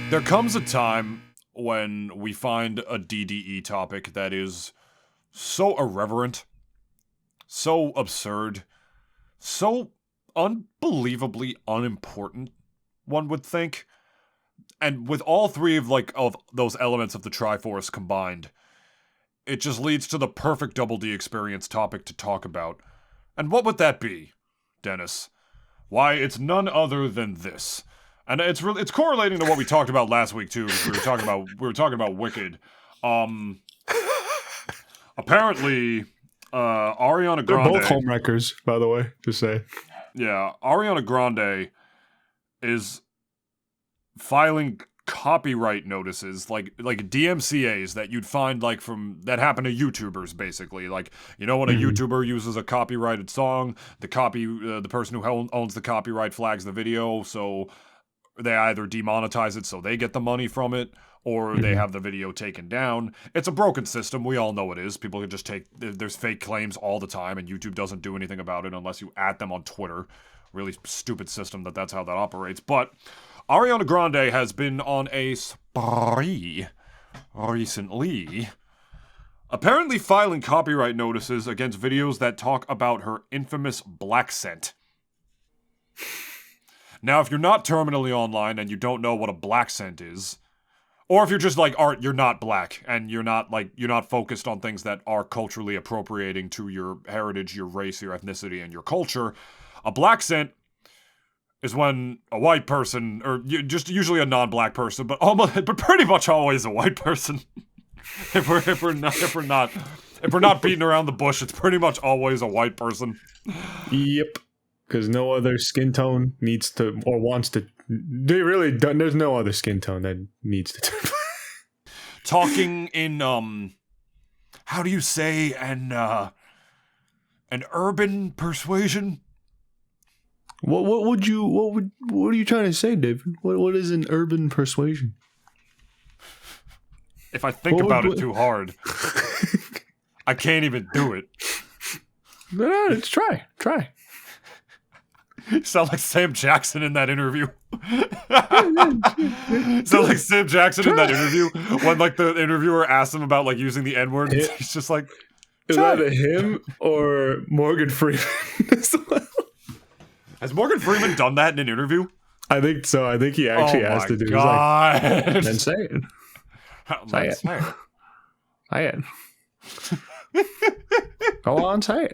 There comes a time when we find a DDE topic that is so irreverent, so absurd, so unbelievably unimportant, one would think. And with all three of those elements of the Triforce combined, it just leads to the perfect Double D experience topic to talk about. And what would that be, Dennis? Why, it's none other than this. And it's correlating to what we talked about last week too. We were talking about Wicked. Apparently, Ariana Grande. They're both homewreckers, by the way, to say. Yeah, Ariana Grande is filing copyright notices, like DMCAs that you'd find that happen to YouTubers, basically. Like, you know, when a YouTuber uses a copyrighted song, the person who owns the copyright flags the video, so they either demonetize it so they get the money from it, or they have the video taken down. It's a broken system. We all know it is. People can just there's fake claims all the time, and YouTube doesn't do anything about it unless you at them on Twitter. Really stupid system that's how that operates. But Ariana Grande has been on a spree recently, apparently filing copyright notices against videos that talk about her infamous Blaccent. Now, if you're not terminally online and you don't know what a Blaccent is, or if you're just like, Art, you're not black, and you're not focused on things that are culturally appropriating to your heritage, your race, your ethnicity, and your culture, a Blaccent is when a white person, or just usually a non-black person, but pretty much always a white person. if we're not beating around the bush, it's pretty much always a white person. Yep. Because no other skin tone needs to or wants to. They really don't. There's no other skin tone that needs to. Talking in how do you say an urban persuasion? What are you trying to say, David? What is an urban persuasion? If I think about it too hard, I can't even do it. No, let's try. You sound like Sam Jackson in that interview. Sound like Sam Jackson in that interview when the interviewer asked him about using the N-word. He's just like, is that him or Morgan Freeman? Has Morgan Freeman done that in an interview? I think so. I think he actually asked to do. God. He's like, then say it. Say it. Say it. Go on, say it.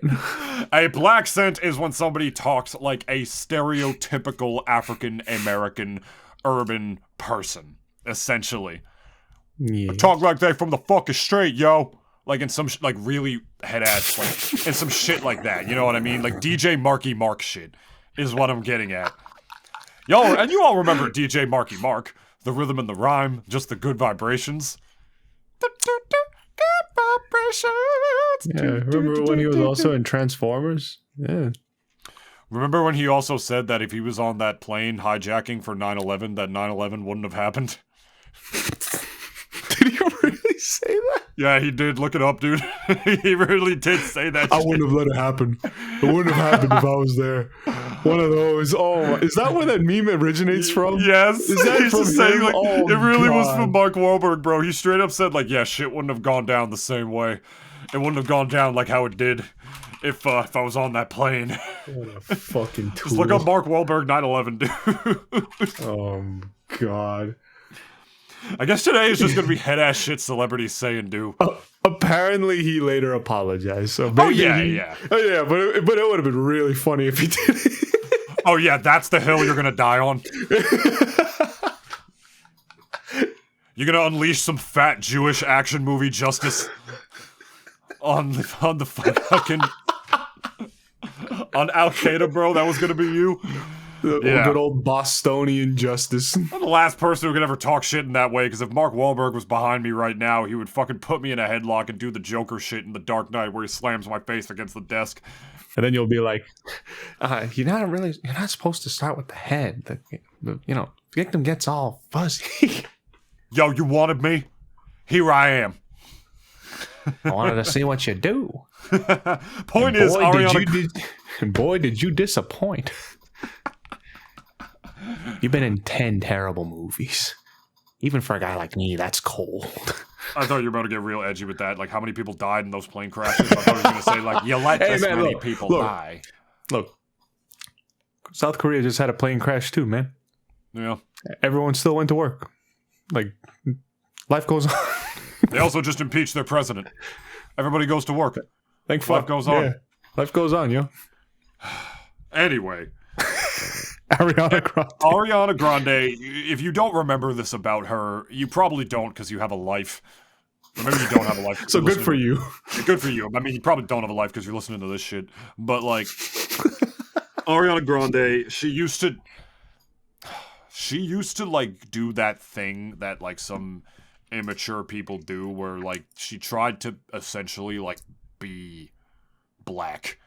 A Blaccent is when somebody talks like a stereotypical African-American urban person, essentially. Yeah. Talk like they from the fucking street, yo. In some, really head-ass, and some shit like that, you know what I mean? Like DJ Marky Mark shit is what I'm getting at. Y'all, and you all remember DJ Marky Mark, the rhythm and the rhyme, just the good vibrations. Good vibrations. Yeah, remember when he was also in Transformers? Yeah. Remember when he also said that if he was on that plane hijacking for 9/11, that 9/11 wouldn't have happened? Did he really say that? Yeah, he did. Look it up, dude. He really did say that. I wouldn't have let it happen. It wouldn't have happened if I was there. One of those. Oh, is that where that meme originates from? Yes. Is that He's from just saying, him? Oh, it really God. was from Mark Wahlberg, bro. He straight up said, yeah, shit wouldn't have gone down the same way. It wouldn't have gone down like how it did if I was on that plane. What a fucking tool. Just look up Mark Wahlberg 9/11, dude. Oh, God. I guess today is just going to be head-ass shit celebrities say and do. Apparently, he later apologized. So Oh, yeah. Oh, yeah, but it would have been really funny if he did. Oh, yeah, that's the hill you're going to die on. You're going to unleash some fat Jewish action movie justice on the fucking... on Al-Qaeda, bro. That was going to be you. Good old Bostonian justice. I'm the last person who could ever talk shit in that way, because if Mark Wahlberg was behind me right now, he would fucking put me in a headlock and do the Joker shit in The Dark Knight where he slams my face against the desk. And then you'll be like, you're not supposed to start with the head. The victim gets all fuzzy. Yo, you wanted me? Here I am. I wanted to see what you do. Point is, boy, did you disappoint. You've been in 10 terrible movies. Even for a guy like me, that's cold. I thought you were about to get real edgy with that. Like, how many people died in those plane crashes? I thought you were going to say, like, you let this many people die. Look, South Korea just had a plane crash too, man. Yeah. Everyone still went to work. Like, life goes on. They also just impeached their president. Everybody goes to work. Thank fuck. Life goes on. Yeah. Life goes on, yo. Anyway. Ariana Grande, if you don't remember this about her, you probably don't because you have a life. Or maybe you don't have a life. So good for you. Good for you. I mean, you probably don't have a life because you're listening to this shit. But, like, Ariana Grande, she used to, like, do that thing that, like, some immature people do where, like, she tried to essentially, like, be black.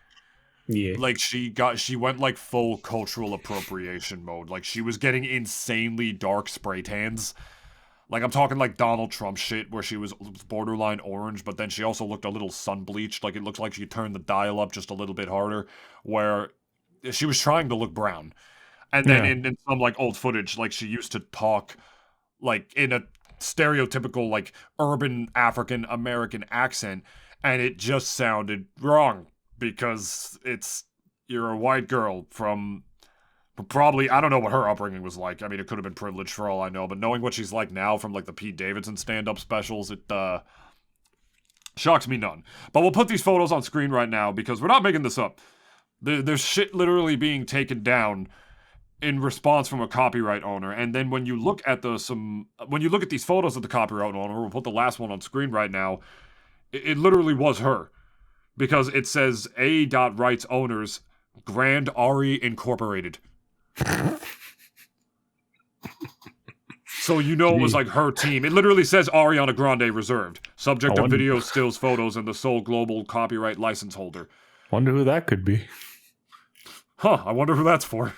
Yeah. Like, she went, like, full cultural appropriation mode. Like, she was getting insanely dark spray tans. Like, I'm talking, like, Donald Trump shit, where she was borderline orange, but then she also looked a little sun-bleached. Like, it looked like she turned the dial up just a little bit harder, where she was trying to look brown. And then in some, like, old footage, like, she used to talk, like, in a stereotypical, like, urban African-American accent, and it just sounded wrong. Because you're a white girl from probably, I don't know what her upbringing was like. I mean, it could have been privileged for all I know, but knowing what she's like now from, like, the Pete Davidson stand-up specials, it shocks me none. But we'll put these photos on screen right now because we're not making this up. There's shit literally being taken down in response from a copyright owner, and then when you look at these photos of the copyright owner, we'll put the last one on screen right now, it literally was her. Because it says A.Rights Owners, Grand Ari Incorporated. So you know it was like her team. It literally says Ariana Grande reserved. Subject of video, stills, photos, and the sole global copyright license holder. Wonder who that could be. Huh, I wonder who that's for.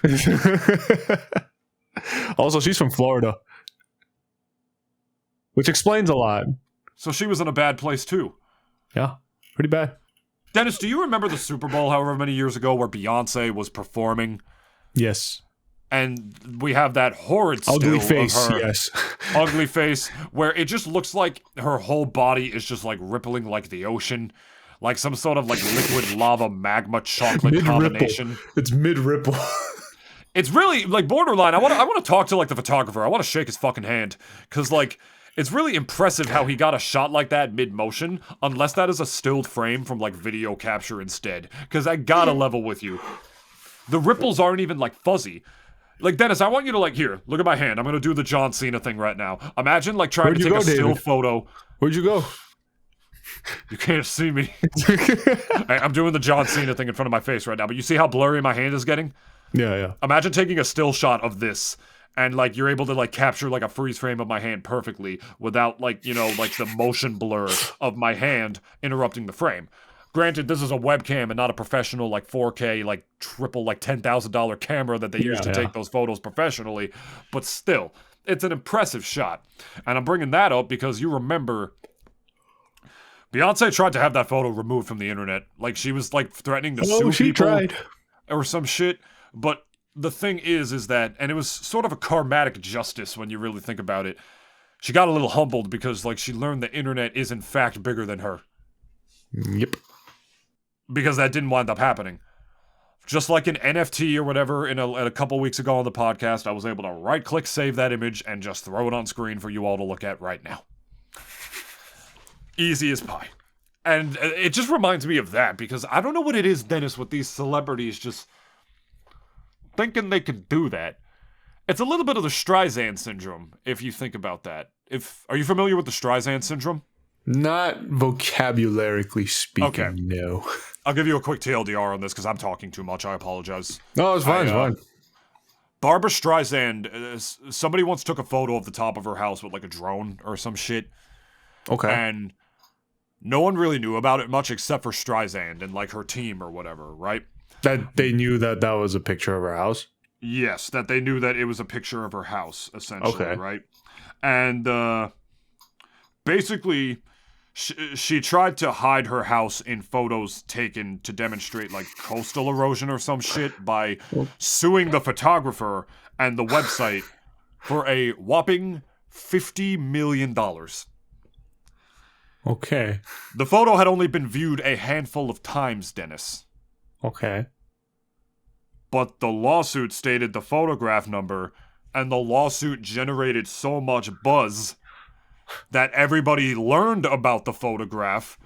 Also, she's from Florida. Which explains a lot. So she was in a bad place too. Yeah, pretty bad. Dennis, do you remember the Super Bowl however many years ago where Beyonce was performing? Yes. And we have that horrid still ugly face, of her. Yes. Ugly face, where it just looks like her whole body is just like rippling like the ocean. Like some sort of like liquid lava magma chocolate mid-ripple. Combination. It's mid-ripple. It's really like borderline. I want to talk to like the photographer. I want to shake his fucking hand. Cause like it's really impressive how he got a shot like that mid-motion, unless that is a stilled frame from, like, video capture instead. Because I gotta level with you. The ripples aren't even, like, fuzzy. Like, Dennis, I want you to, like, here, look at my hand. I'm gonna do the John Cena thing right now. Imagine, like, trying to take a still photo. Where'd you go? You can't see me. I'm doing the John Cena thing in front of my face right now, but you see how blurry my hand is getting? Yeah. Imagine taking a still shot of this. And, like, you're able to, like, capture, like, a freeze frame of my hand perfectly without, like, you know, like, the motion blur of my hand interrupting the frame. Granted, this is a webcam and not a professional, like, 4K, like, triple, like, $10,000 camera that they use to take those photos professionally. But still, it's an impressive shot. And I'm bringing that up because you remember Beyonce tried to have that photo removed from the internet. Like, she was, like, threatening to sue people. Tried. Or some shit. But the thing is that, and it was sort of a karmatic justice when you really think about it, she got a little humbled because, like, she learned the internet is in fact bigger than her. Yep. Because that didn't wind up happening. Just like an NFT or whatever a couple weeks ago on the podcast, I was able to right-click save that image and just throw it on screen for you all to look at right now. Easy as pie. And it just reminds me of that because I don't know what it is, Dennis, with these celebrities just thinking they could do that. It's a little bit of the Streisand syndrome, if you think about that. Are you familiar with the Streisand syndrome? Not vocabularically speaking, okay. No. I'll give you a quick TLDR on this because I'm talking too much. I apologize. No, it's fine, it's fine. Barbra Streisand, somebody once took a photo of the top of her house with like a drone or some shit. Okay. And no one really knew about it much except for Streisand and like her team or whatever, right? That they knew that was a picture of her house? Yes, that they knew that it was a picture of her house, essentially, okay. Right? And basically, she tried to hide her house in photos taken to demonstrate, like, coastal erosion or some shit by suing the photographer and the website for a whopping $50 million. Okay. The photo had only been viewed a handful of times, Dennis. Okay. But the lawsuit stated the photograph number, and the lawsuit generated so much buzz that everybody learned about the photograph.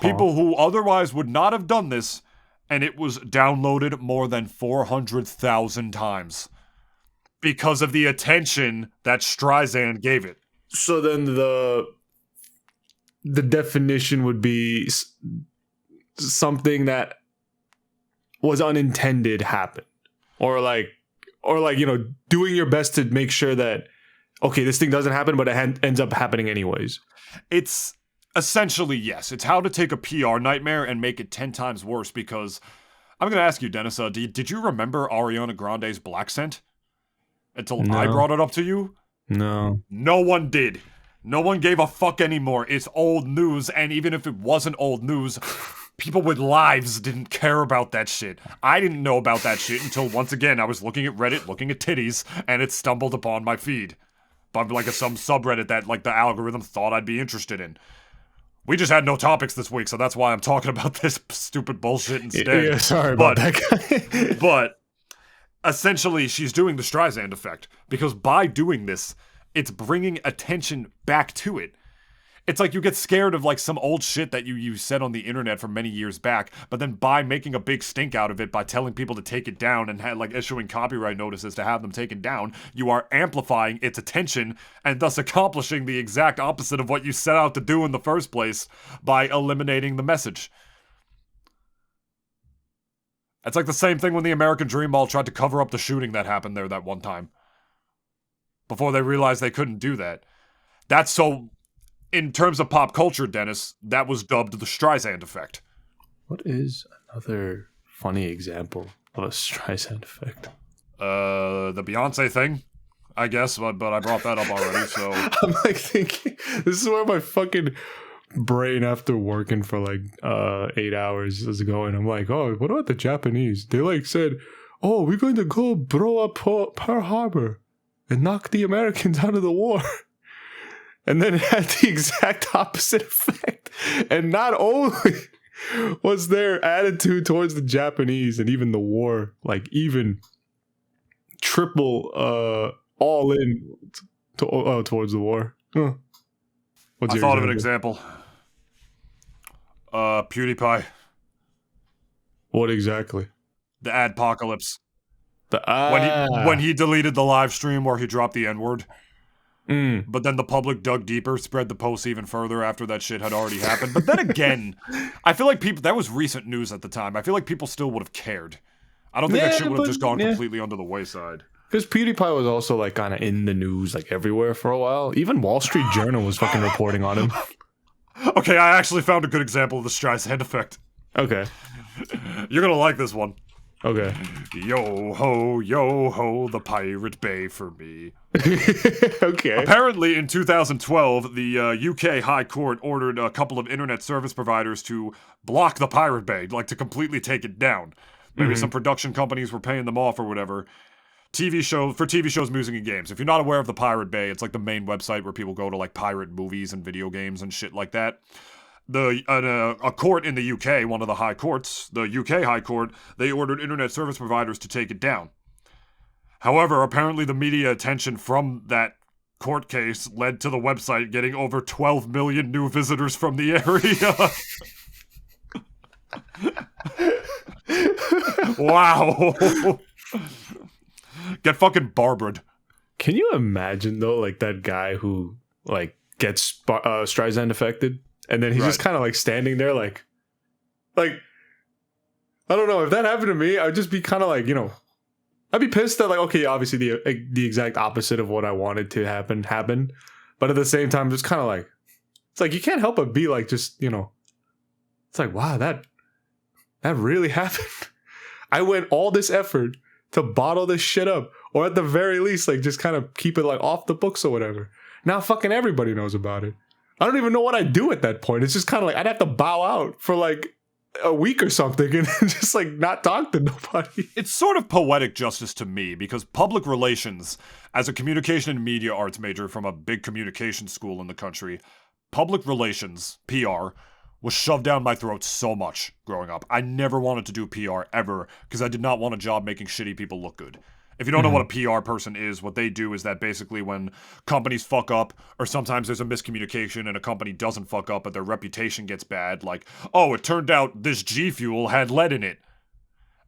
People who otherwise would not have done this, and it was downloaded more than 400,000 times because of the attention that Streisand gave it. So then the definition would be something that was unintended happened, or like doing your best to make sure that okay, this thing doesn't happen, but it ends up happening anyways. It's essentially, yes. It's how to take a PR nightmare and make it 10 times worse, because I'm going to ask you, Dennis, did you remember Ariana Grande's Blaccent? Until I brought it up to you? No. No one did. No one gave a fuck anymore. It's old news, and even if it wasn't old news, people with lives didn't care about that shit. I didn't know about that shit until, once again, I was looking at Reddit, looking at titties, and it stumbled upon my feed. By some subreddit that, like, the algorithm thought I'd be interested in. We just had no topics this week, so that's why I'm talking about this stupid bullshit instead. Yeah, sorry about that guy. But essentially, she's doing the Streisand effect, because by doing this, it's bringing attention back to it. It's like you get scared of like some old shit that you said on the internet from many years back, but then by making a big stink out of it, by telling people to take it down and like issuing copyright notices to have them taken down, you are amplifying its attention and thus accomplishing the exact opposite of what you set out to do in the first place by eliminating the message. It's like the same thing when the American Dream Mall tried to cover up the shooting that happened there that one time. Before they realized they couldn't do that. That's so... In terms of pop culture, Dennis, that was dubbed the Streisand effect. What is another funny example of a Streisand effect? The Beyonce thing, I guess, but I brought that up already, so... I'm like thinking, this is where my fucking brain after working for like 8 hours is going. I'm like, oh, what about the Japanese? They like said, oh, we're going to go blow up Pearl Harbor and knock the Americans out of the war. And then it had the exact opposite effect. And not only was their attitude towards the Japanese and even the war, like even triple all in towards the war. Huh. I thought of an example. PewDiePie. What exactly? The adpocalypse. When he deleted the live stream where he dropped the N-word. But then the public dug deeper, spread the posts even further after that shit had already happened. But then again, I feel like that was recent news at the time. I feel like people still would have cared. I don't think that shit would have just gone completely under the wayside. Because PewDiePie was also like kind of in the news like everywhere for a while. Even Wall Street Journal was fucking reporting on him. Okay, I actually found a good example of the Streisand effect. Okay. You're gonna like this one. Okay. Yo ho, the Pirate Bay for me. Okay. Apparently, in 2012, the UK High Court ordered a couple of internet service providers to block the Pirate Bay, like to completely take it down. Maybe some production companies were paying them off or whatever. TV shows, music, and games. If you're not aware of the Pirate Bay, it's like the main website where people go to like pirate movies and video games and shit like that. A court in the UK, one of the high courts, the UK High Court, they ordered internet service providers to take it down. However, apparently the media attention from that court case led to the website getting over 12 million new visitors from the area. Wow. Get fucking barbered. Can you imagine though, like that guy who like gets Streisand affected? And then he's just kind of like standing there like, I don't know, if that happened to me, I'd just be kind of like, I'd be pissed that like, okay, obviously the exact opposite of what I wanted to happen. But at the same time, just kind of like, it's like, you can't help but be like, just, it's like, wow, that really happened. I went all this effort to bottle this shit up, or at the very least, like just kind of keep it like off the books or whatever. Now fucking everybody knows about it. I don't even know what I'd do at that point. It's just kind of like, I'd have to bow out for like a week or something and just like not talk to nobody. It's sort of poetic justice to me because public relations, as a communication and media arts major from a big communication school in the country, public relations, PR, was shoved down my throat so much growing up. I never wanted to do PR ever because I did not want a job making shitty people look good. If you don't know what a PR person is, what they do is that basically when companies fuck up, or sometimes there's a miscommunication and a company doesn't fuck up but their reputation gets bad, like, oh, it turned out this G Fuel had lead in it.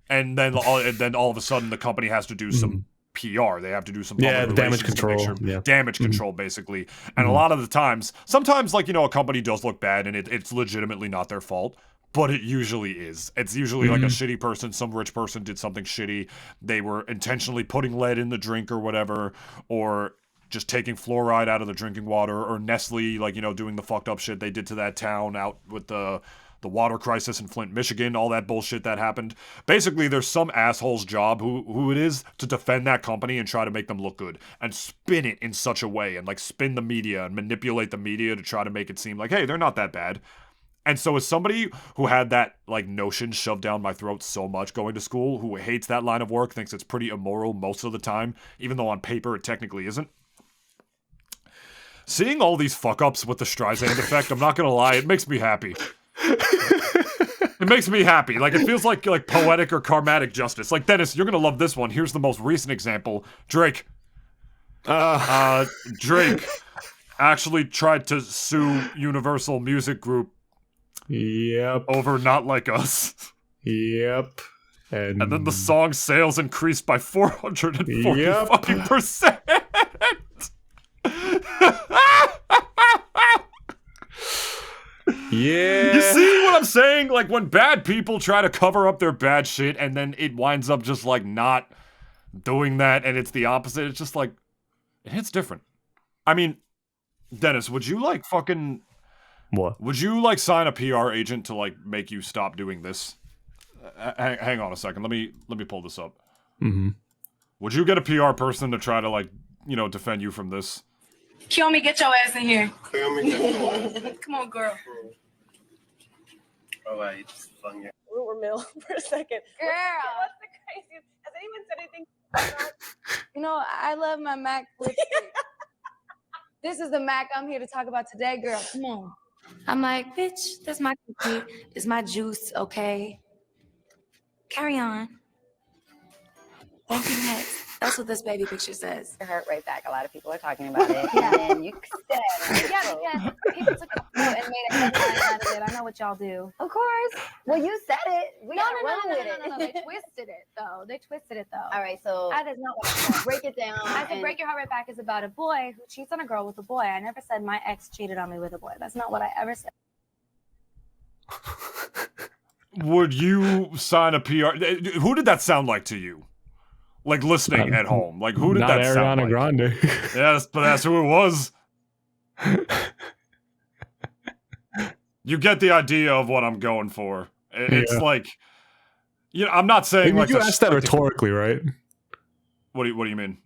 And then all of a sudden the company has to do some PR. They have to do some public damage relations to make control. sure, damage control, basically. And a lot of the times, sometimes, like, a company does look bad and it's legitimately not their fault. But it usually is. It's usually like a shitty person, some rich person did something shitty. They were intentionally putting lead in the drink or whatever, or just taking fluoride out of the drinking water, or Nestle, like, doing the fucked up shit they did to that town out with the water crisis in Flint, Michigan, all that bullshit that happened. Basically, there's some asshole's job who it is to defend that company and try to make them look good and spin it in such a way and like spin the media and manipulate the media to try to make it seem like, hey, they're not that bad. And so as somebody who had that, like, notion shoved down my throat so much going to school, who hates that line of work, thinks it's pretty immoral most of the time, even though on paper it technically isn't, seeing all these fuck-ups with the Streisand effect, I'm not gonna lie, it makes me happy. It makes me happy. Like, it feels like poetic or karmatic justice. Like, Dennis, you're gonna love this one. Here's the most recent example. Drake actually tried to sue Universal Music Group over Not Like Us. Yep. And then the song sales increased by 440%. Yeah. You see what I'm saying? Like, when bad people try to cover up their bad shit and then it winds up just like not doing that and it's the opposite, it's just like, it hits different. I mean, Dennis, would you like fucking... What? Would you like sign a PR agent to like make you stop doing this? Hang on a second. Let me pull this up. Would you get a PR person to try to like, defend you from this? Kiyomi, get your ass in here. Come on, girl. All right, just fun. Rumor mill for a second. Girl. What's the craziest? Has anyone said anything? I love my Mac lipstick. This is the Mac I'm here to talk about today, girl. Come on. I'm like, bitch, that's my cookie. It's my juice, okay? Carry on. Thank you, next. That's what this baby picture says. It hurt right back. A lot of people are talking about it. And then you said, Yeah. People took a photo and made a headline out of it. I know what y'all do. of course. Well, you said it. We No. gotta run with it. They twisted it, though. All right, so That is not what I said. break it down. I said and- Break Your Heart Right Back is about a boy who cheats on a girl with a boy. I never said my ex cheated on me with a boy. That's not what I ever said. Would you sign a PR? Who did that sound like to you? Like, listening at home. Like, who did Not that sound Ariana like? Grande. Yes, but that's who it was. You get the idea of what I'm going for. It's like, I'm not saying like you asked that rhetorically, right? What do you mean?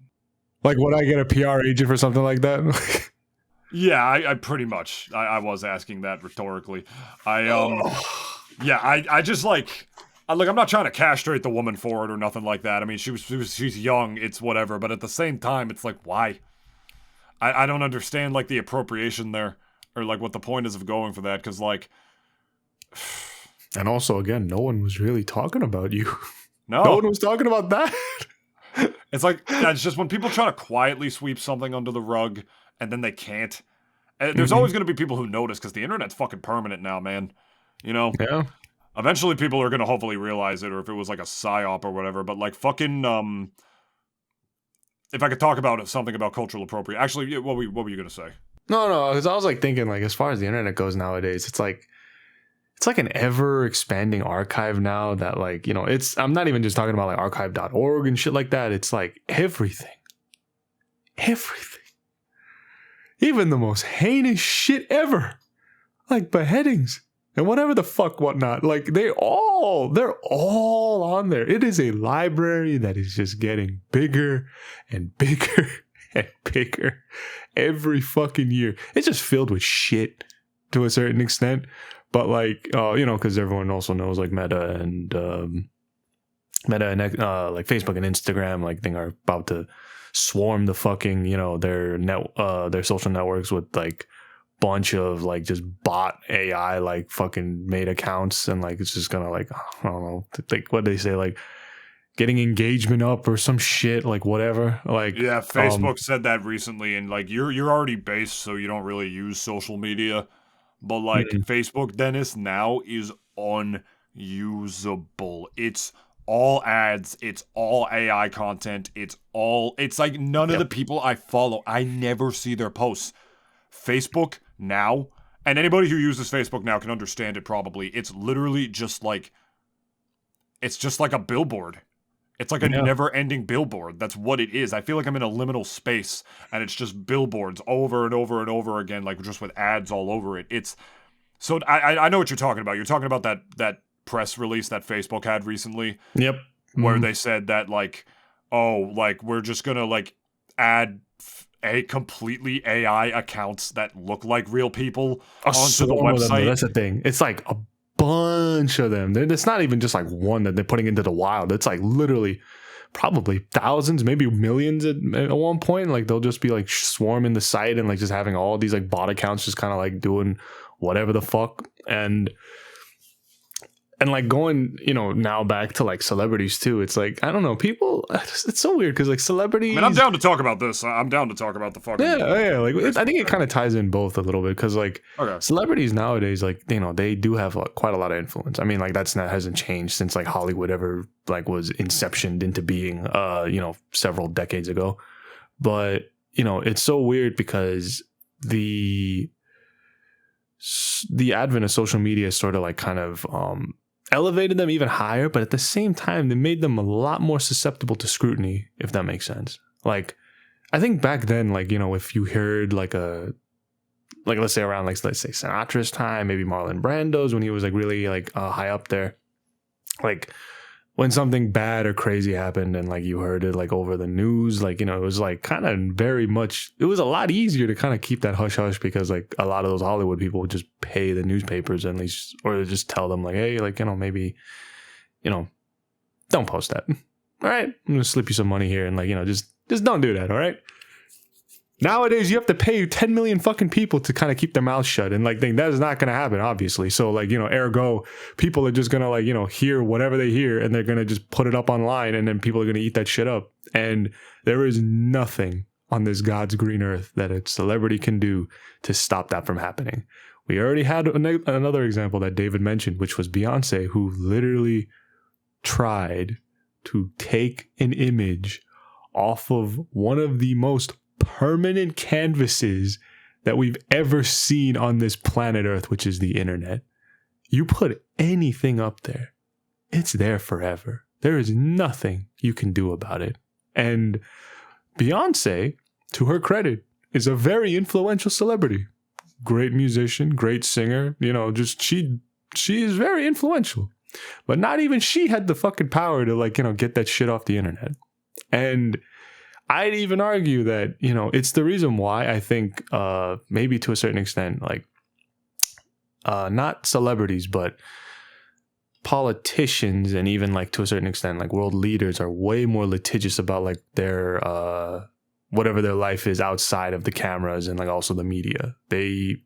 Like, would I get a PR agent for something like that? Yeah, I pretty much. I was asking that rhetorically. I just like. Look, I'm not trying to castrate the woman for it or nothing like that. I mean, she's young, it's whatever. But at the same time, it's like, why? I don't understand, like, the appropriation there. Or, like, what the point is of going for that. Because, like... And also, again, no one was really talking about you. No. No one was talking about that. It's like, it's just when people try to quietly sweep something under the rug, and then they can't. There's always going to be people who notice, because the internet's fucking permanent now, man. Yeah. Eventually people are going to hopefully realize it, or if it was like a psyop or whatever, but like fucking, if I could talk about something about cultural appropriation. Actually, what were you going to say? No, because I was like thinking, like, as far as the internet goes nowadays, it's like an ever expanding archive now that, like, I'm not even just talking about like archive.org and shit like that. It's like everything. Even the most heinous shit ever. Like beheadings. And whatever the fuck, whatnot. Like, they're all on there. It is a library that is just getting bigger and bigger and bigger every fucking year. It's just filled with shit to a certain extent. But like, you know, because everyone also knows like Meta and like Facebook and Instagram, like they are about to swarm the fucking, you know, their social networks with like bunch of like just bot AI like fucking made accounts, and like it's just gonna like, I don't know, like what they say, like getting engagement up or some shit, like whatever. Like Yeah, Facebook said that recently, and like you're already based, so you don't really use social media. But like Facebook, Dennis, now is unusable. It's all ads, it's all AI content, it's like none of the people I follow, I never see their posts. Facebook now, and anybody who uses Facebook now can understand it probably. It's literally just like a billboard. It's like a never-ending billboard. That's what it is. I feel like I'm in a liminal space, and it's just billboards over and over and over again, like just with ads all over it. It's so I know what you're talking about. You're talking about that press release that Facebook had recently. Yep. Where they said that like, oh, like we're just gonna like add a completely AI accounts that look like real people onto the website. That's the thing. It's like a bunch of them. It's not even just like one that they're putting into the wild. It's like literally probably thousands, maybe millions at one point. Like they'll just be like swarming the site and like just having all these like bot accounts just kind of like doing whatever the fuck. And like going, you know, now back to like celebrities too. It's like, I don't know, people, it's so weird because like celebrities. I mean, I'm down to talk about this. I'm down to talk about the fucking. Yeah. Like, I think it kind of ties in both a little bit because like celebrities nowadays, like, you know, they do have quite a lot of influence. I mean, like hasn't changed since like Hollywood ever like was inceptioned into being, you know, several decades ago. But, you know, it's so weird because the advent of social media sort of like kind of elevated them even higher, but at the same time they made them a lot more susceptible to scrutiny, if that makes sense. Like I think back then, like, you know, if you heard like let's say around like let's say Sinatra's time, maybe Marlon Brando's when he was like really like high up there, like when something bad or crazy happened and like you heard it like over the news, like, you know, it was like kind of it was a lot easier to kind of keep that hush hush because like a lot of those Hollywood people would just pay the newspapers at least, or just tell them like, hey, like, you know, maybe, you know, don't post that. All right, I'm gonna slip you some money here and like, you know, just don't do that. All right. Nowadays, you have to pay 10 million fucking people to kind of keep their mouths shut. And like, that is not going to happen, obviously. So like, you know, ergo, people are just going to like, you know, hear whatever they hear and they're going to just put it up online and then people are going to eat that shit up. And there is nothing on this God's green earth that a celebrity can do to stop that from happening. We already had another example that David mentioned, which was Beyonce, who literally tried to take an image off of one of the most permanent canvases that we've ever seen on this planet Earth, which is the internet. You put anything up there, it's there forever. There is nothing you can do about it. And Beyonce, to her credit, is a very influential celebrity. Great musician, great singer, you know, just she is very influential. But not even she had the fucking power to like, you know, get that shit off the internet. And I'd even argue that, you know, it's the reason why I think maybe to a certain extent, like not celebrities, but politicians and even like to a certain extent, like world leaders are way more litigious about like their whatever their life is outside of the cameras and like also the media. They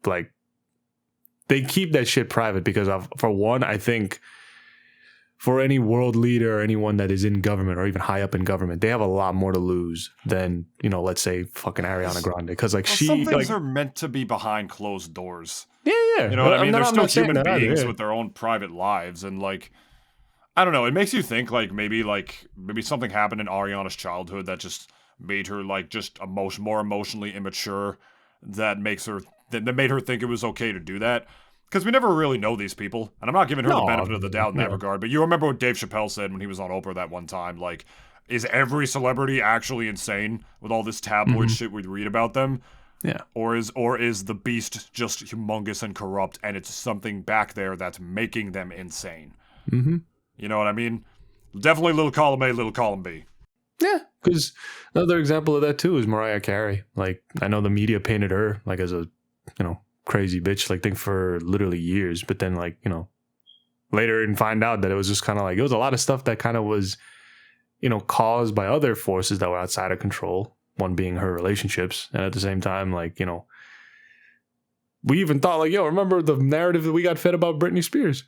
keep that shit private because for one, I think for any world leader or anyone that is in government or even high up in government, they have a lot more to lose than, you know, let's say fucking Ariana Grande. Because like some things are meant to be behind closed doors. Yeah. You know what I mean? They're still human beings with their own private lives. And like, I don't know, it makes you think like maybe something happened in Ariana's childhood that just made her like just more emotionally immature that made her think it was okay to do that. Because we never really know these people, and I'm not giving her the benefit of the doubt in that regard, but you remember what Dave Chappelle said when he was on Oprah that one time, like, is every celebrity actually insane with all this tabloid shit we read about them? Yeah. Or is the beast just humongous and corrupt, and it's something back there that's making them insane? Mm-hmm. You know what I mean? Definitely little column A, little column B. Yeah, because another example of that, too, is Mariah Carey. Like, I know the media painted her, like, as a, you know, crazy bitch like thing for literally years. But then like, you know, later and find out that it was just kind of like, it was a lot of stuff that kind of was, you know, caused by other forces that were outside of control. One being her relationships. And at the same time, like, you know, we even thought like, yo, remember the narrative that we got fed about Britney Spears?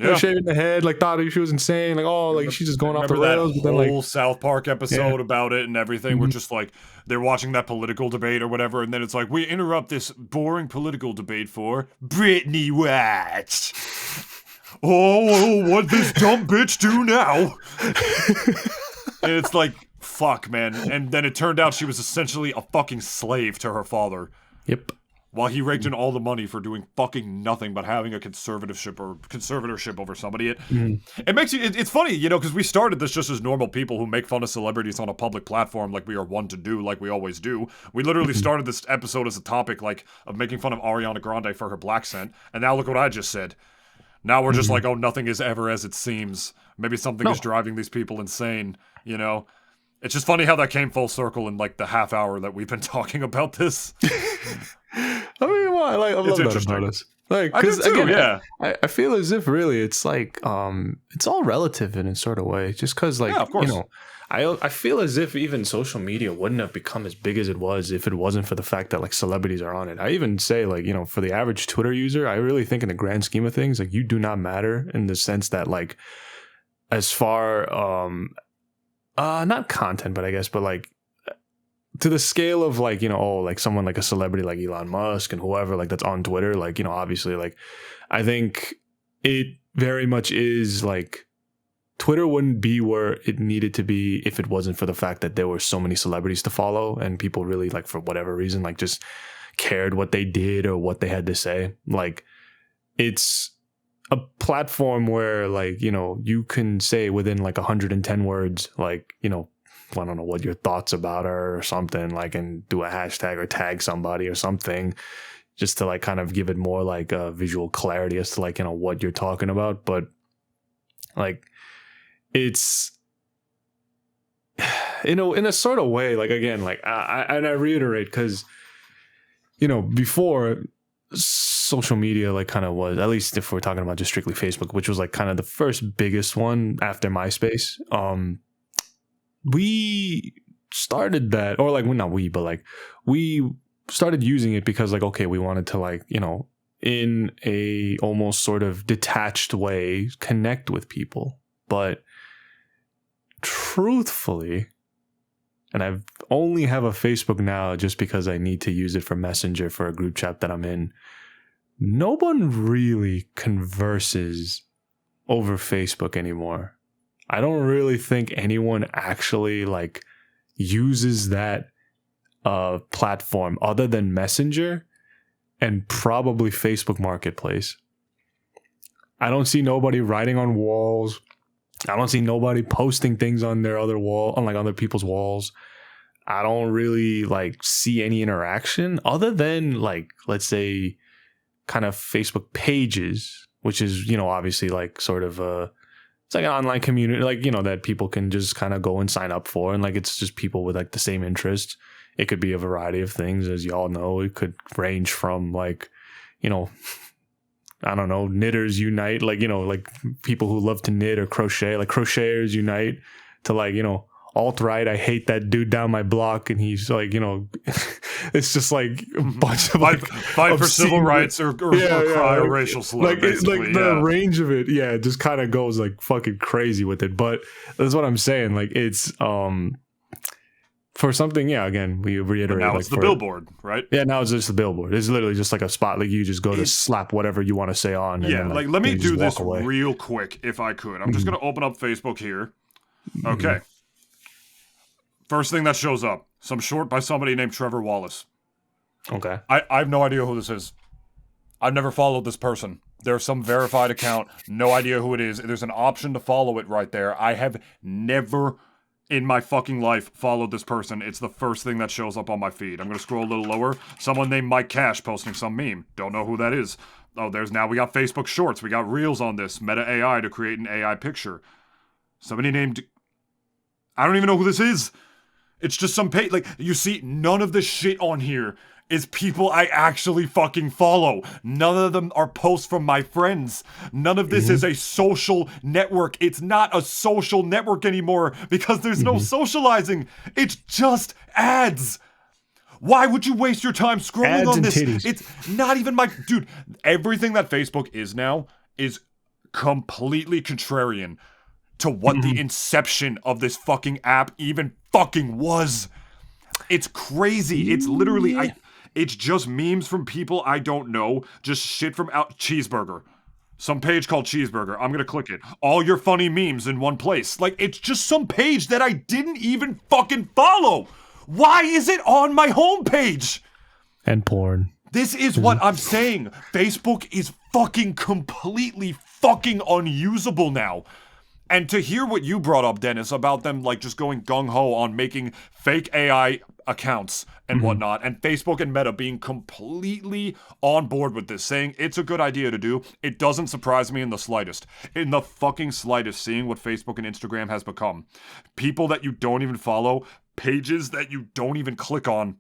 Yeah. Shaving the head, like thought she was insane, like like she's just going off the rails. That whole South Park episode about it and everything. We're just like they're watching that political debate or whatever, and then it's like we interrupt this boring political debate for Britney what? Oh, what this dumb bitch do now? And it's like fuck, man. And then it turned out she was essentially a fucking slave to her father. Yep. While he raked in all the money for doing fucking nothing but having a conservatorship over somebody. It makes you, it's funny, you know, because we started this just as normal people who make fun of celebrities on a public platform like we are one to do, like we always do. We literally started this episode as a topic like of making fun of Ariana Grande for her Blaccent, and now look what I just said. Now we're just like, oh, nothing is ever as it seems. Maybe something is driving these people insane, you know? It's just funny how that came full circle in like the half hour that we've been talking about this. I mean, well, I love that about us. Like, because again, yeah, I feel as if really it's like it's all relative in a sort of way. Just because, like, you know, I feel as if even social media wouldn't have become as big as it was if it wasn't for the fact that like celebrities are on it. I even say like, you know, for the average Twitter user, I really think in the grand scheme of things, like you do not matter in the sense that like as far not content, but I guess, but like to the scale of like, you know, oh, like someone like a celebrity like Elon Musk and whoever like that's on Twitter, like, you know, obviously like I think it very much is like Twitter wouldn't be where it needed to be if it wasn't for the fact that there were so many celebrities to follow and people really like for whatever reason like just cared what they did or what they had to say. Like it's a platform where like, you know, you can say within like 110 words, like, you know, I don't know what your thoughts about her or something, like, and do a hashtag or tag somebody or something just to like kind of give it more like a visual clarity as to like, you know, what you're talking about. But like it's, you know, in a sort of way, like, again, like I reiterate, because, you know, before social media like kind of was, at least if we're talking about just strictly Facebook, which was like kind of the first biggest one after MySpace, we started that, or like, well, not we, but like we started using it because like, okay, we wanted to like, you know, in a almost sort of detached way connect with people. But truthfully, and I only have a Facebook now just because I need to use it for Messenger for a group chat that I'm in, no one really converses over Facebook anymore. I don't really think anyone actually like uses that platform other than Messenger and probably Facebook Marketplace. I don't see nobody writing on walls. I don't see nobody posting things on their other wall, on like other people's walls. I don't really like see any interaction other than like, let's say, kind of Facebook pages, which is, you know, obviously like sort of it's like an online community, like, you know, that people can just kind of go and sign up for. And like, it's just people with like the same interests. It could be a variety of things, as y'all know. It could range from like, you know, I don't know, knitters unite, like, you know, like people who love to knit or crochet, like crocheters unite, to like, you know, alt-right, I hate that dude down my block, and he's like, you know, it's just like a bunch of like fight for civil rights or cry or racial slur, like the range of it, it just kind of goes like fucking crazy with it. But that's what I'm saying, like it's for something, again, we reiterate, but now it's the billboard, right? Yeah, now it's just the billboard. It's literally just like a spot, like you just go to slap whatever you want to say on. And then, like let me do this real quick if I could. I'm just gonna open up Facebook here. Okay. First thing that shows up, some short by somebody named Trevor Wallace. Okay. I have no idea who this is. I've never followed this person. There's some verified account. No idea who it is. There's an option to follow it right there. I have never in my fucking life followed this person. It's the first thing that shows up on my feed. I'm going to scroll a little lower. Someone named Mike Cash posting some meme. Don't know who that is. Oh, we got Facebook Shorts. We got Reels on this. Meta AI to create an AI picture. Somebody named... I don't even know who this is. It's just some page, like, you see, none of this shit on here is people I actually fucking follow. None of them are posts from my friends. None of this is a social network. It's not a social network anymore because there's no socializing. It's just ads. Why would you waste your time scrolling Ads on and this? titties. It's not even my... Dude, everything that Facebook is now is completely contrarian to what the inception of this fucking app even fucking was. It's crazy. It's literally... It's just memes from people I don't know. Just shit from out... Cheeseburger. Some page called Cheeseburger. I'm gonna click it. All your funny memes in one place. Like, it's just some page that I didn't even fucking follow. Why is it on my homepage? And porn. This is what I'm saying. Facebook is fucking completely fucking unusable now. And to hear what you brought up, Dennis, about them like just going gung-ho on making fake AI accounts and whatnot, and Facebook and Meta being completely on board with this, saying it's a good idea to do, it doesn't surprise me in the slightest. In the fucking slightest, seeing what Facebook and Instagram has become. People that you don't even follow, pages that you don't even click on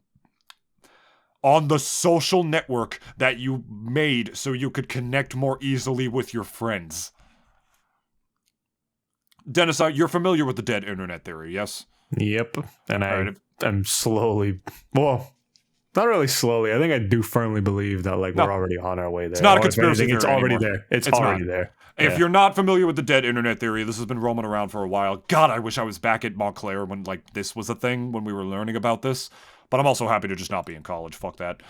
the social network that you made so you could connect more easily with your friends. Dennis, you're familiar with the dead internet theory, yes? Yep. And I'm slowly, well, not really slowly. I think I do firmly believe that we're already on our way there. It's not a conspiracy theory It's already anymore. there. It's already there. If you're not familiar with the dead internet theory, this has been roaming around for a while. God, I wish I was back at Montclair when this was a thing, when we were learning about this. But I'm also happy to just not be in college. Fuck that.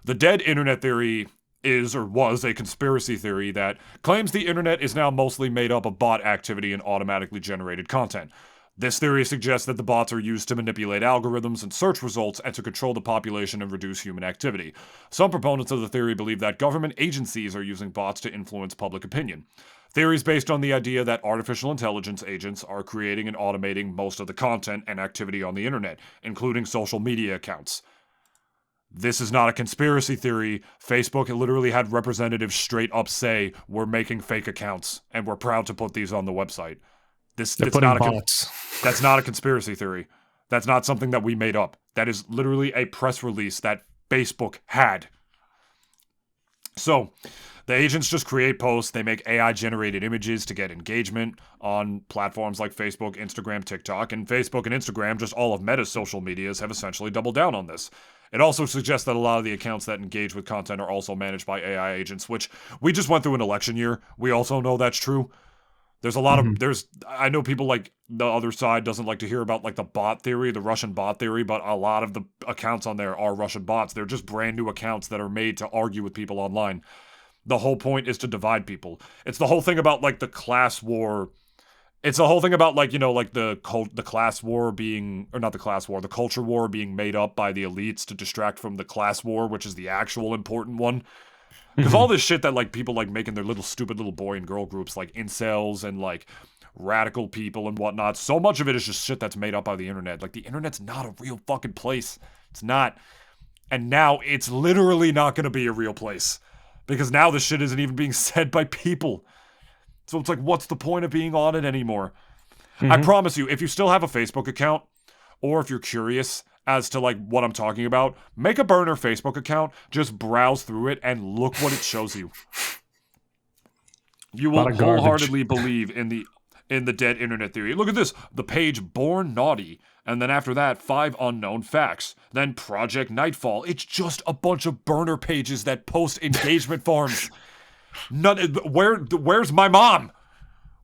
The dead internet theory is or was a conspiracy theory that claims the internet is now mostly made up of bot activity and automatically generated content. This theory suggests that the bots are used to manipulate algorithms and search results and to control the population and reduce human activity. Some proponents of the theory believe that government agencies are using bots to influence public opinion. Theories based on the idea that artificial intelligence agents are creating and automating most of the content and activity on the internet, including social media accounts. This is not a conspiracy theory. Facebook literally had representatives straight up say, we're making fake accounts, and we're proud to put these on the website. That's not a conspiracy theory. That's not something that we made up. That is literally a press release that Facebook had. So, the agents just create posts, they make AI-generated images to get engagement on platforms like Facebook, Instagram, TikTok, and Facebook and Instagram, just all of Meta's social medias, have essentially doubled down on this. It also suggests that a lot of the accounts that engage with content are also managed by AI agents, which we just went through an election year. We also know that's true. There's a lot of, I know people like the other side doesn't like to hear about the bot theory, the Russian bot theory, but a lot of the accounts on there are Russian bots. They're just brand new accounts that are made to argue with people online. The whole point is to divide people. It's the whole thing about the class war. It's the whole thing about the class war being, or not the class war, the culture war being made up by the elites to distract from the class war, which is the actual important one. Because all this shit that people making their little stupid little boy and girl groups like incels and radical people and whatnot, so much of it is just shit that's made up by the internet. The internet's not a real fucking place. It's not. And now it's literally not going to be a real place. Because now this shit isn't even being said by people. So it's what's the point of being on it anymore? I promise you, if you still have a Facebook account, or if you're curious as to what I'm talking about, make a burner Facebook account, just browse through it, and look what it shows you. You will wholeheartedly believe in the dead internet theory. Look at this. The page Born Naughty. And then after that, 5 unknown facts. Then Project Nightfall. It's just a bunch of burner pages that post engagement forms. Where's my mom?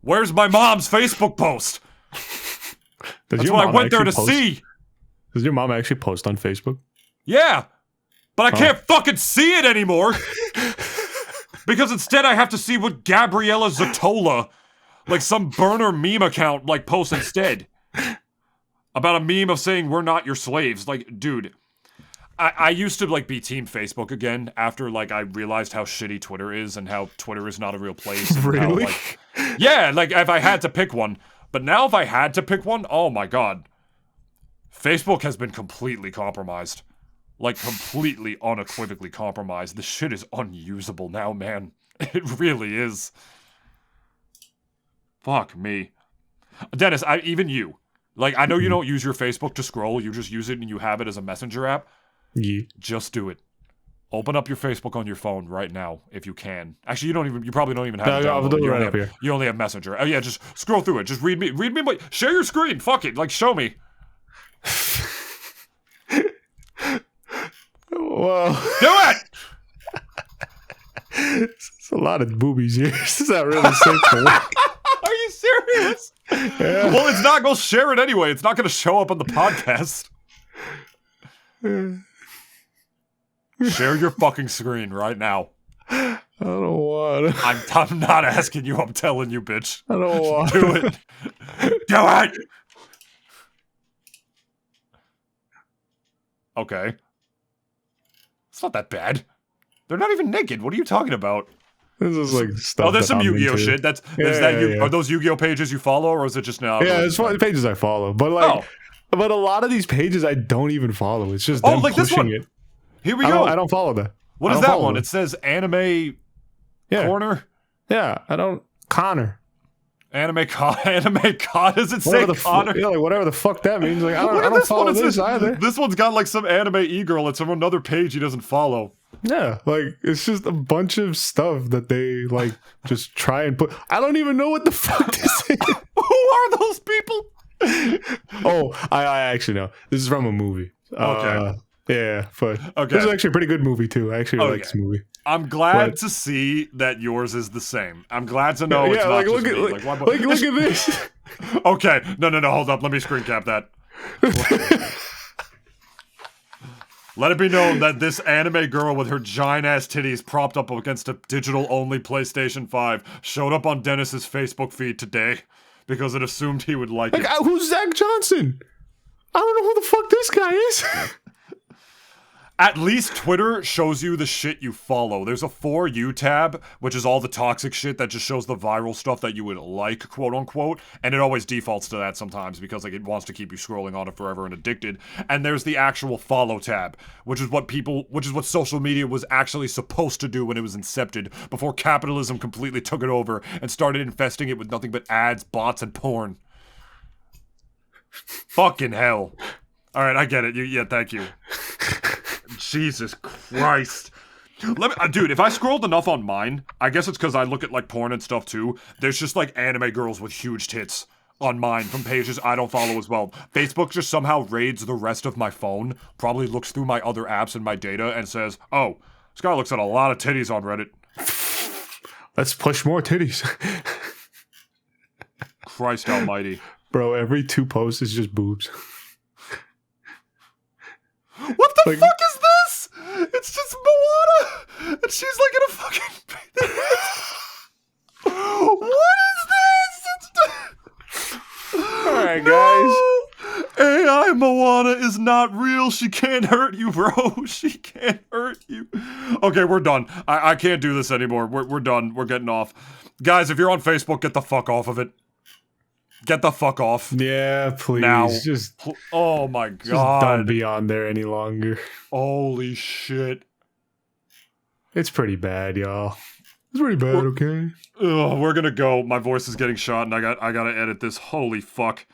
Where's my mom's Facebook post? That's what I went there to see. Does your mom actually post on Facebook? Yeah. But I can't fucking see it anymore. Because instead I have to see what Gabriella Zatola, some burner meme account, posts instead. About a meme of saying we're not your slaves. Dude, I used to be team Facebook again after I realized how shitty Twitter is and how Twitter is not a real place. Really? How, yeah, if I had to pick one. But now if I had to pick one, oh my god. Facebook has been completely compromised. Completely unequivocally compromised. This shit is unusable now, man. It really is. Fuck me. Dennis, even you. I know you don't use your Facebook to scroll, you just use it and you have it as a messenger app. Yeah. Just do it. Open up your Facebook on your phone right now if you can. Actually, you probably don't even have it I'll downloaded. do it You right only up have- here. You only have Messenger. Oh yeah, just scroll through it. Just read me. Share your screen. Fuck it. Like, show me. Well, Do it. it's a lot of boobies here. This is not really safe for work. Are you serious? Yeah. Well, it's not gonna share it anyway. It's not gonna show up on the podcast. Share your fucking screen right now. I don't want to. I'm not asking you. I'm telling you, bitch. I don't want Do to. it. Do it. Okay. It's not that bad. They're not even naked. What are you talking about? This is like stuff. Oh, there's that some I'm Yu-Gi-Oh into. shit. Yeah. Are those Yu-Gi-Oh pages you follow, or is it just now? Yeah, it's one pages I follow, but like, but a lot of these pages I don't even follow. It's just them like this pushing one. it. Here we I go. don't follow that. What I is don't that follow one? them. It says anime Yeah, corner. yeah. I don't Connor. Anime con. Does it say Whatever the Connor? yeah, like whatever the fuck that means. Like I Look don't, at I don't this one. follow It this says- either. This one's got like some anime e-girl. It's from another page he doesn't follow. Yeah, like it's just a bunch of stuff that they like just try and put. I don't even know what the fuck this is. Who are those people? Oh, I actually know. This is from a movie. Okay. Yeah, but Okay. this is actually a pretty good movie too. I actually like Okay. this movie. I'm glad But- to see that yours is the same. I'm glad to know it's yeah, not like just look at me. like, why- look at this. Okay, no, hold up. Let me screen cap that. Let it be known that this anime girl with her giant ass titties propped up against a digital only PlayStation 5 showed up on Dennis's Facebook feed today because it assumed he would like Like, it. who's Zach Johnson? I don't know who the fuck this guy is. At least Twitter shows you the shit you follow. There's a For You tab, which is all the toxic shit that just shows the viral stuff that you would like, quote unquote, and it always defaults to that sometimes because like it wants to keep you scrolling on it forever and addicted. And there's the actual Follow tab, which is what social media was actually supposed to do when it was incepted, before capitalism completely took it over and started infesting it with nothing but ads, bots, and porn. Fucking hell. Alright, I get it. Yeah, thank you. Jesus Christ. Dude, if I scrolled enough on mine, I guess it's because I look at like porn and stuff too. There's just like anime girls with huge tits on mine from pages I don't follow as well. Facebook just somehow raids the rest of my phone, probably looks through my other apps and my data and says, oh, this guy looks at a lot of titties on Reddit. Let's push more titties. Christ almighty. Bro, every 2 posts is just boobs. What the Like- fuck is this? It's just Moana! And she's like in a fucking... What is this? Alright, guys. AI Moana is not real. She can't hurt you, bro. She can't hurt you. Okay, we're done. I can't do this anymore. We're done. We're getting off. Guys, if you're on Facebook, get the fuck off of it. Get the fuck off. Yeah, please. Now. Just Oh my don't god. be on there any longer. Holy shit. It's pretty bad, y'all. It's pretty bad, okay? Ugh, we're gonna go. My voice is getting shot, and I gotta edit this. Holy fuck.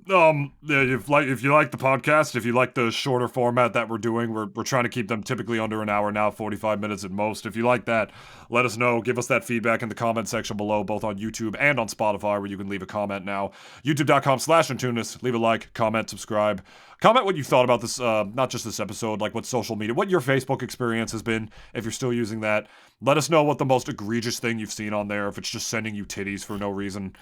Yeah, if you like the podcast, if you like the shorter format that we're doing, we're trying to keep them typically under an hour now, 45 minutes at most. If you like that, let us know. Give us that feedback in the comment section below, both on YouTube and on Spotify, where you can leave a comment now. YouTube.com/Nintoonist. Leave a like, comment, subscribe. Comment what you thought about this, not just this episode, like what social media, what your Facebook experience has been, if you're still using that. Let us know what the most egregious thing you've seen on there, if it's just sending you titties for no reason.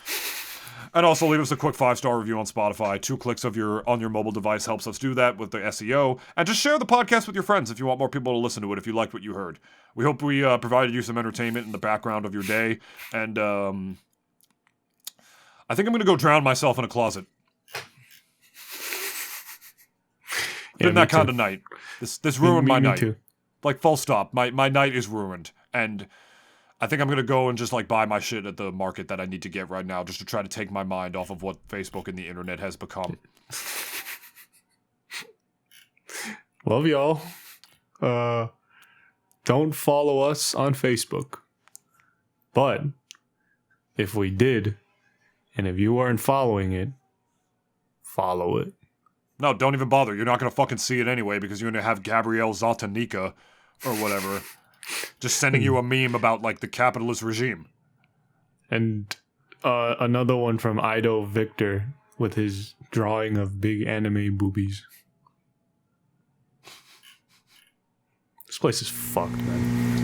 And also leave us a quick 5-star review on Spotify. 2 clicks on your mobile device helps us do that with the SEO. And just share the podcast with your friends if you want more people to listen to it, if you liked what you heard. We hope we provided you some entertainment in the background of your day. And I think I'm going to go drown myself in a closet. Yeah, Been that me kind too. of night. This ruined my Me night. too. Like, full stop. My night is ruined. And I think I'm going to go and just, like, buy my shit at the market that I need to get right now just to try to take my mind off of what Facebook and the internet has become. Love y'all. Don't follow us on Facebook. But if we did, and if you weren't following it, follow it. No, don't even bother. You're not going to fucking see it anyway because you're going to have Gabrielle Zatanica or whatever. Just sending you a meme about like the capitalist regime. And another one from Ido Victor with his drawing of big anime boobies. This place is fucked, man.